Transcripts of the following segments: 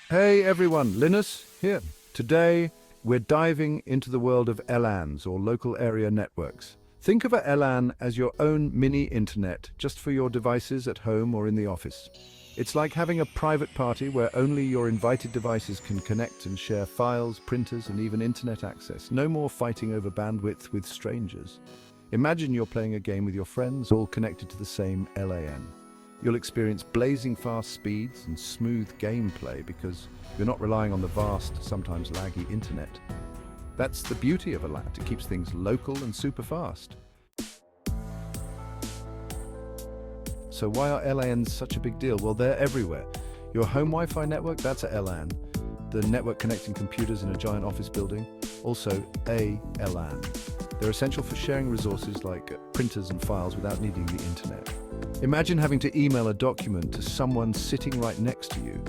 Hey everyone, Linus here. Today, we're diving into the world of LANs, or local area networks. Think of a LAN as your own mini internet, just for your devices at home or in the office. It's like having a private party where only your invited devices can connect and share files, printers, and even internet access. No more fighting over bandwidth with strangers. Imagine you're playing a game with your friends, all connected to the same LAN. You'll experience blazing fast speeds and smooth gameplay because you're not relying on the vast, sometimes laggy internet. That's the beauty of a LAN. It keeps things local and super fast. So why are LANs such a big deal? Well, they're everywhere. Your home Wi-Fi network, that's a LAN. The network connecting computers in a giant office building, also a LAN. They're essential for sharing resources like printers and files without needing the internet. Imagine having to email a document to someone sitting right next to you.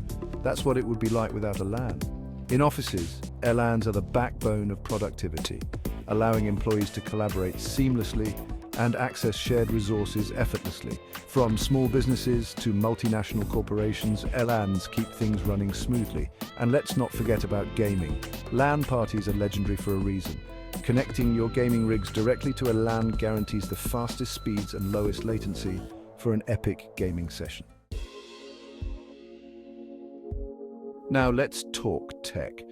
That's what it would be like without a LAN. In offices, LANs are the backbone of productivity, allowing employees to collaborate seamlessly and access shared resources effortlessly. From small businesses to multinational corporations, LANs keep things running smoothly. And let's not forget about gaming. LAN parties are legendary for a reason. Connecting your gaming rigs directly to a LAN guarantees the fastest speeds and lowest latency for an epic gaming session. Now let's talk tech.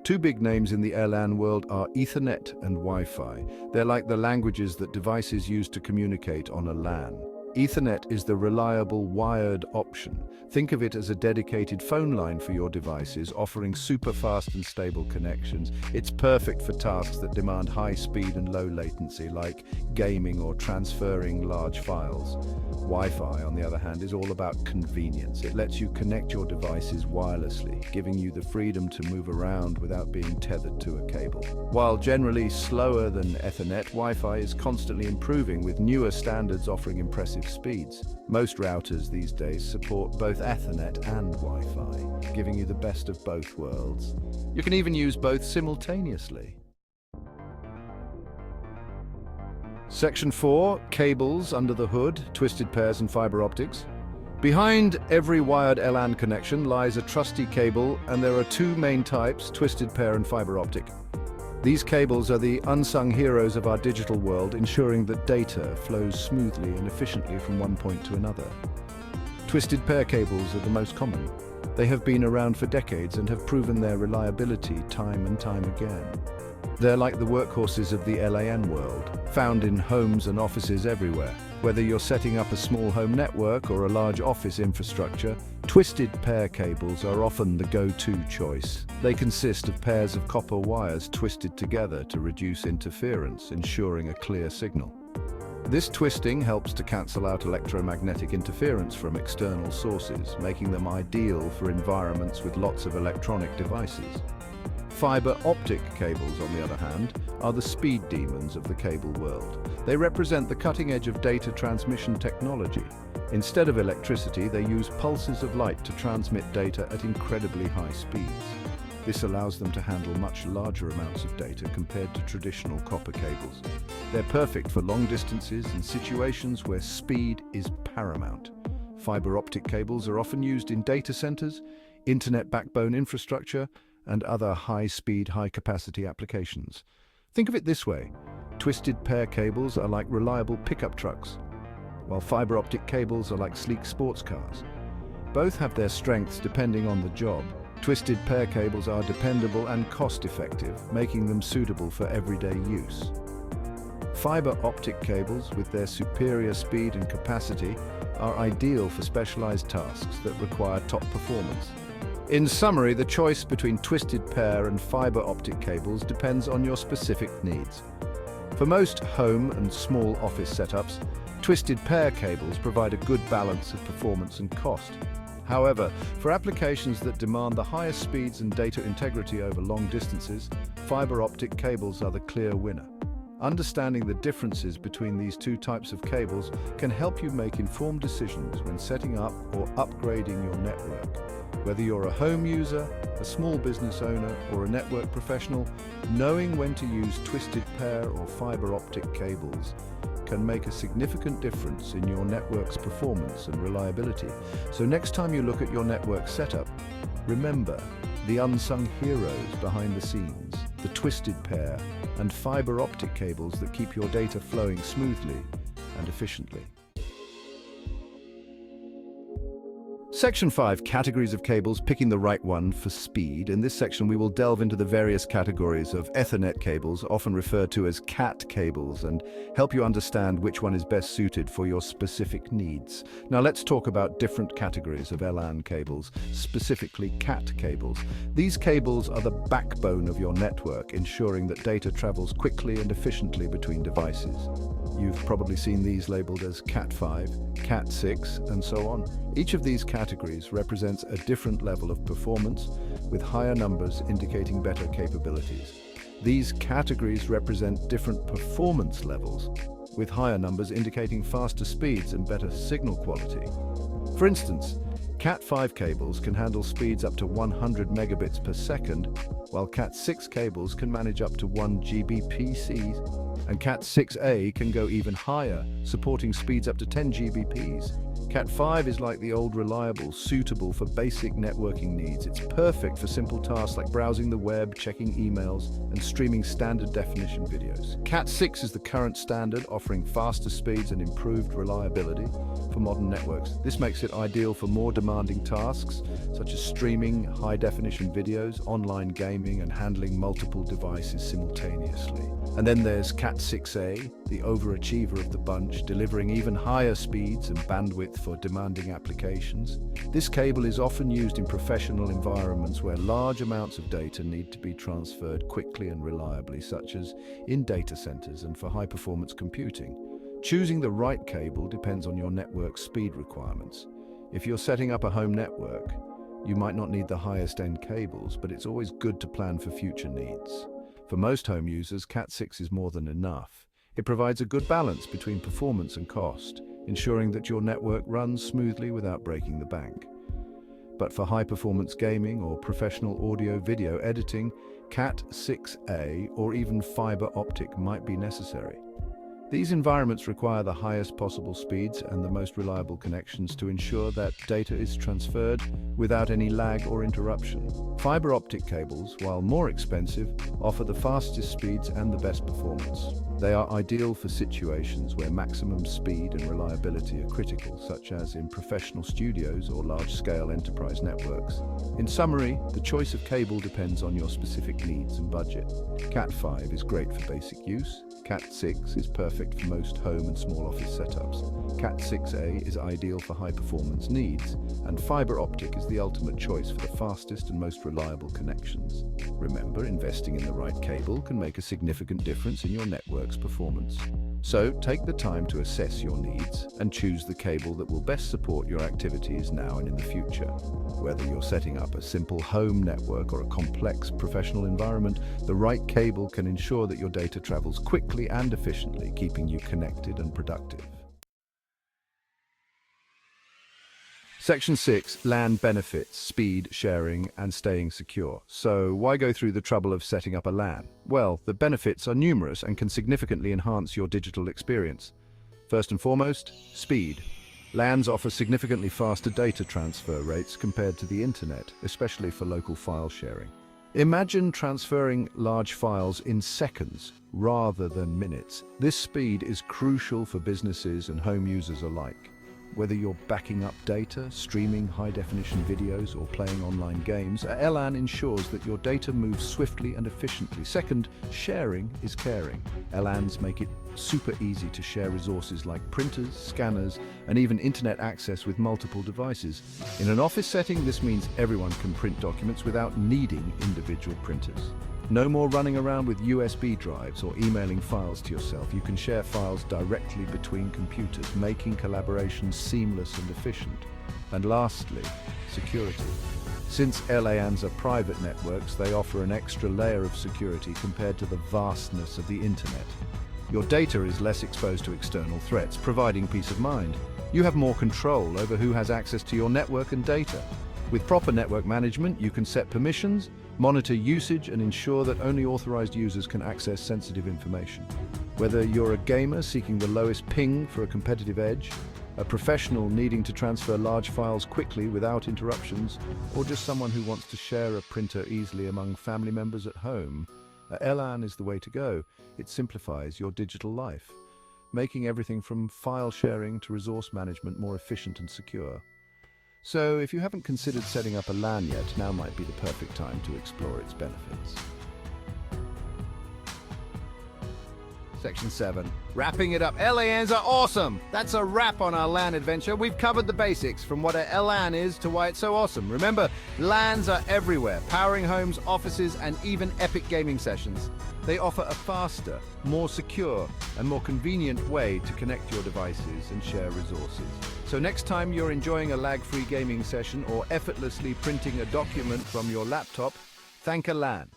Two big names in the LAN world are Ethernet and Wi-Fi. They're like the languages that devices use to communicate on a LAN. Ethernet is the reliable wired option. Think of it as a dedicated phone line for your devices, offering super fast and stable connections. It's perfect for tasks that demand high speed and low latency, like gaming or transferring large files. Wi-Fi, on the other hand, is all about convenience. It lets you connect your devices wirelessly, giving you the freedom to move around without being tethered to a cable. While generally slower than Ethernet, Wi-Fi is constantly improving, with newer standards offering impressive speeds. Most routers these days support both Ethernet and Wi-Fi, giving you the best of both worlds. You can even use both simultaneously. Section 4, cables under the hood, twisted pairs and fiber optics. Behind every wired LAN connection lies a trusty cable, and there are two main types, twisted pair and fiber optic. These cables are the unsung heroes of our digital world, ensuring that data flows smoothly and efficiently from one point to another. Twisted pair cables are the most common. They have been around for decades and have proven their reliability time and time again. They're like the workhorses of the LAN world, found in homes and offices everywhere. Whether you're setting up a small home network or a large office infrastructure, twisted pair cables are often the go-to choice. They consist of pairs of copper wires twisted together to reduce interference, ensuring a clear signal. This twisting helps to cancel out electromagnetic interference from external sources, making them ideal for environments with lots of electronic devices. Fiber optic cables, on the other hand, are the speed demons of the cable world. They represent the cutting edge of data transmission technology. Instead of electricity, they use pulses of light to transmit data at incredibly high speeds. This allows them to handle much larger amounts of data compared to traditional copper cables. They're perfect for long distances and situations where speed is paramount. Fiber optic cables are often used in data centers, internet backbone infrastructure, and other high-speed, high-capacity applications. Think of it this way: twisted pair cables are like reliable pickup trucks, while fiber optic cables are like sleek sports cars. Both have their strengths depending on the job. Twisted pair cables are dependable and cost-effective, making them suitable for everyday use. Fiber optic cables, with their superior speed and capacity, are ideal for specialized tasks that require top performance. In summary, the choice between twisted pair and fiber optic cables depends on your specific needs. For most home and small office setups, twisted pair cables provide a good balance of performance and cost. However, for applications that demand the highest speeds and data integrity over long distances, fiber optic cables are the clear winner. Understanding the differences between these two types of cables can help you make informed decisions when setting up or upgrading your network. Whether you're a home user, a small business owner, or a network professional, knowing when to use twisted pair or fiber optic cables can make a significant difference in your network's performance and reliability. So next time you look at your network setup, remember, the unsung heroes behind the scenes, the twisted pair and fiber optic cables that keep your data flowing smoothly and efficiently. Section 5, categories of cables, picking the right one for speed. In this section, we will delve into the various categories of Ethernet cables, often referred to as CAT cables, and help you understand which one is best suited for your specific needs. Now let's talk about different categories of LAN cables, specifically CAT cables. These cables are the backbone of your network, ensuring that data travels quickly and efficiently between devices. You've probably seen these labeled as Cat5, Cat6, and so on. Each of these categories represents a different level of performance, with higher numbers indicating better capabilities. These categories represent different performance levels, with higher numbers indicating faster speeds and better signal quality. For instance, Cat5 cables can handle speeds up to 100 megabits per second, while Cat6 cables can manage up to 1 Gbps, and Cat6a can go even higher, supporting speeds up to 10 Gbps. Cat5 is like the old reliable, suitable for basic networking needs. It's perfect for simple tasks like browsing the web, checking emails, and streaming standard definition videos. Cat6 is the current standard, offering faster speeds and improved reliability for modern networks. This makes it ideal for more demanding tasks, such as streaming high-definition videos, online gaming, and handling multiple devices simultaneously. And then there's Cat6a, the overachiever of the bunch, delivering even higher speeds and bandwidth for demanding applications. This cable is often used in professional environments where large amounts of data need to be transferred quickly and reliably, such as in data centers and for high-performance computing. Choosing the right cable depends on your network speed requirements. If you're setting up a home network, you might not need the highest-end cables, but it's always good to plan for future needs. For most home users, Cat6 is more than enough. It provides a good balance between performance and cost, ensuring that your network runs smoothly without breaking the bank. But for high-performance gaming or professional audio-video editing, Cat6a or even fiber optic might be necessary. These environments require the highest possible speeds and the most reliable connections to ensure that data is transferred without any lag or interruption. Fiber optic cables, while more expensive, offer the fastest speeds and the best performance. They are ideal for situations where maximum speed and reliability are critical, such as in professional studios or large-scale enterprise networks. In summary, the choice of cable depends on your specific needs and budget. Cat5 is great for basic use. Cat6 is perfect for most home and small office setups. Cat6a is ideal for high-performance needs, and fiber optic is the ultimate choice for the fastest and most reliable connections. Remember, investing in the right cable can make a significant difference in your network's performance. So, take the time to assess your needs and choose the cable that will best support your activities now and in the future. Whether you're setting up a simple home network or a complex professional environment, the right cable can ensure that your data travels quickly and efficiently, keeping you connected and productive. Section 6, LAN benefits, speed, sharing, and staying secure. So, why go through the trouble of setting up a LAN? Well, the benefits are numerous and can significantly enhance your digital experience. First and foremost, speed. LANs offer significantly faster data transfer rates compared to the internet, especially for local file sharing. Imagine transferring large files in seconds rather than minutes. This speed is crucial for businesses and home users alike. Whether you're backing up data, streaming high-definition videos, or playing online games, a LAN ensures that your data moves swiftly and efficiently. Second, sharing is caring. LANs make it super easy to share resources like printers, scanners, and even internet access with multiple devices. In an office setting, this means everyone can print documents without needing individual printers. No more running around with USB drives or emailing files to yourself. You can share files directly between computers, making collaboration seamless and efficient. And lastly, security. Since LANs are private networks, they offer an extra layer of security compared to the vastness of the internet. Your data is less exposed to external threats, providing peace of mind. You have more control over who has access to your network and data. With proper network management, you can set permissions, monitor usage, and ensure that only authorized users can access sensitive information. Whether you're a gamer seeking the lowest ping for a competitive edge, a professional needing to transfer large files quickly without interruptions, or just someone who wants to share a printer easily among family members at home, LAN is the way to go. It simplifies your digital life, making everything from file sharing to resource management more efficient and secure. So if you haven't considered setting up a LAN yet, now might be the perfect time to explore its benefits. Section 7. Wrapping it up. LANs are awesome! That's a wrap on our LAN adventure. We've covered the basics, from what a LAN is to why it's so awesome. Remember, LANs are everywhere, powering homes, offices, and even epic gaming sessions. They offer a faster, more secure, and more convenient way to connect your devices and share resources. So next time you're enjoying a lag-free gaming session or effortlessly printing a document from your laptop, thank a LAN.